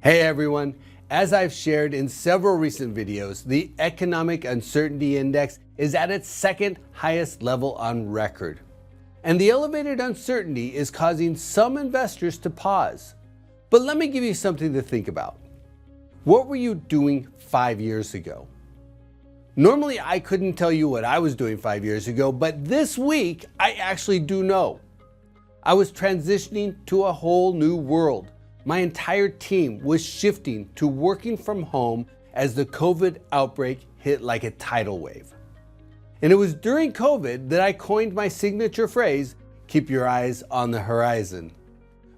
Hey everyone, as I've shared in several recent videos, the Economic Uncertainty Index is at its second highest level on record. And the elevated uncertainty is causing some investors to pause. But let me give you something to think about. What were you doing 5 years ago? Normally I couldn't tell you what I was doing 5 years ago, but this week I actually do know. I was transitioning to a whole new world. My entire team was shifting to working from home as the COVID outbreak hit like a tidal wave. And it was during COVID that I coined my signature phrase, keep your eyes on the horizon.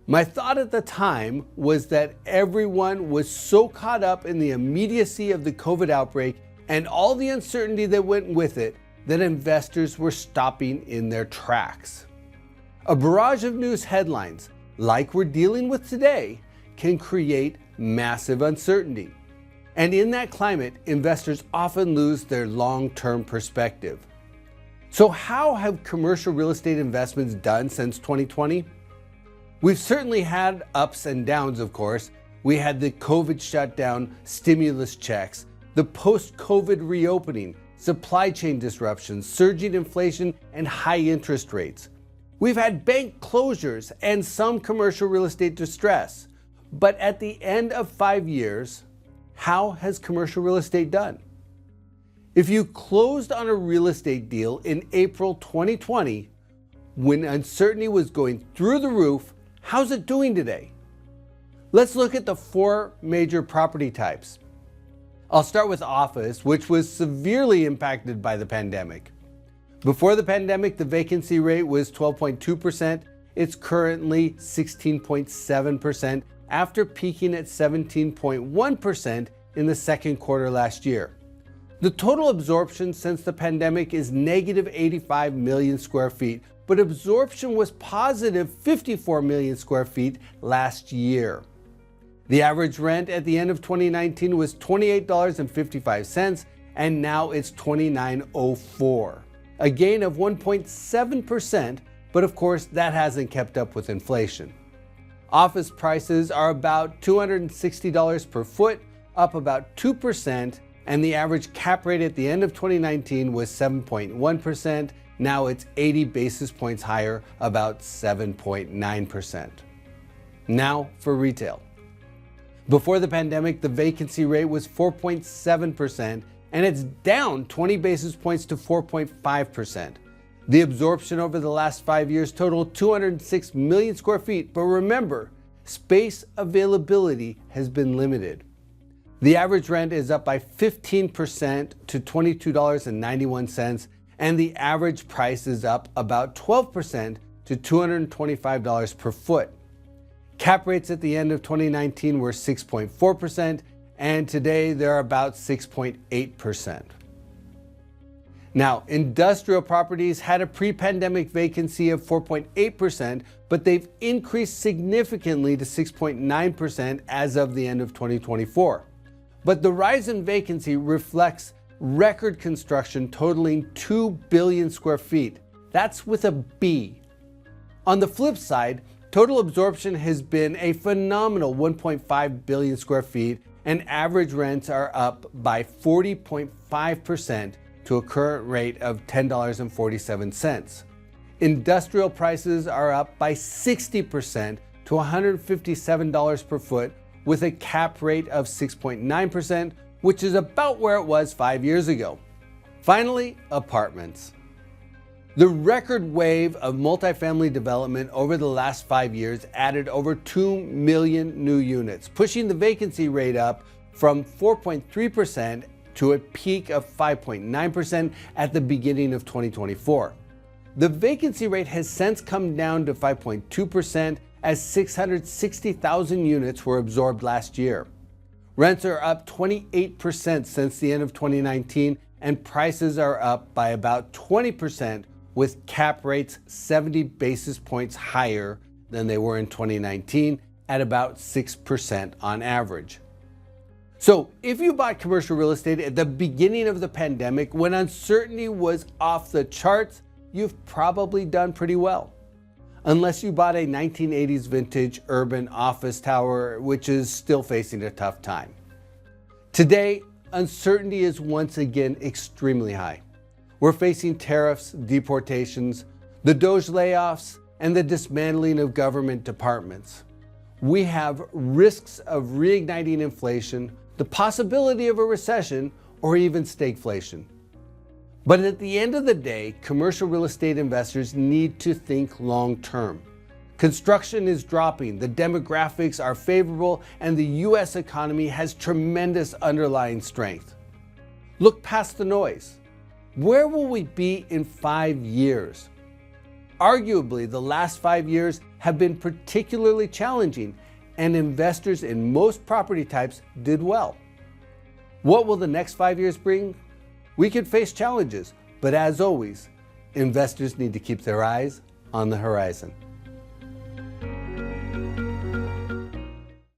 My thought at the time was that everyone was so caught up in the immediacy of the COVID outbreak and all the uncertainty that went with it that investors were stopping in their tracks. A barrage of news headlines, like we're dealing with today, can create massive uncertainty. And in that climate, investors often lose their long-term perspective. So how have commercial real estate investments done since 2020? We've certainly had ups and downs, of course. We had the COVID shutdown, stimulus checks, the post-COVID reopening, supply chain disruptions, surging inflation, and high interest rates. We've had bank closures and some commercial real estate distress. But at the end of 5 years, how has commercial real estate done? If you closed on a real estate deal in April 2020, when uncertainty was going through the roof, how's it doing today? Let's look at the 4 major property types. I'll start with office, which was severely impacted by the pandemic. Before the pandemic, the vacancy rate was 12.2%. It's currently 16.7% after peaking at 17.1% in the second quarter last year. The total absorption since the pandemic is negative 85 million square feet, but absorption was positive 54 million square feet last year. The average rent at the end of 2019 was $28.55, and now it's $29.04. A gain of 1.7%, but of course that hasn't kept up with inflation. Office prices are about $260 per foot, up about 2%, and the average cap rate at the end of 2019 was 7.1%. Now it's 80 basis points higher, about 7.9%. Now for retail. Before the pandemic, the vacancy rate was 4.7%, and it's down 20 basis points to 4.5%. The absorption over the last 5 years totaled 206 million square feet, but remember, space availability has been limited. The average rent is up by 15% to $22.91, and the average price is up about 12% to $225 per foot. Cap rates at the end of 2019 were 6.4%, and today they're about 6.8%. Now, industrial properties had a pre-pandemic vacancy of 4.8%, but they've increased significantly to 6.9% as of the end of 2024. But the rise in vacancy reflects record construction totaling 2 billion square feet. That's with a B. On the flip side, total absorption has been a phenomenal 1.5 billion square feet, and average rents are up by 40.5% to a current rate of $10.47. Industrial prices are up by 60% to $157 per foot, with a cap rate of 6.9%, which is about where it was 5 years ago. Finally, apartments. The record wave of multifamily development over the last 5 years added over 2 million new units, pushing the vacancy rate up from 4.3% to a peak of 5.9% at the beginning of 2024. The vacancy rate has since come down to 5.2% as 660,000 units were absorbed last year. Rents are up 28% since the end of 2019, and prices are up by about 20%, with cap rates 70 basis points higher than they were in 2019 at about 6% on average. So if you bought commercial real estate at the beginning of the pandemic when uncertainty was off the charts, you've probably done pretty well. unless you bought a 1980s vintage urban office tower, which is still facing a tough time. Today, uncertainty is once again extremely high. We're facing tariffs, deportations, the Doge layoffs, and the dismantling of government departments. We have risks of reigniting inflation, the possibility of a recession, or even stagflation. But at the end of the day, commercial real estate investors need to think long term. Construction is dropping, the demographics are favorable, and the US economy has tremendous underlying strength. Look past the noise. Where will we be in 5 years? Arguably, the last 5 years have been particularly challenging, and investors in most property types did well. What will the next 5 years bring? We could face challenges, but as always, investors need to keep their eyes on the horizon.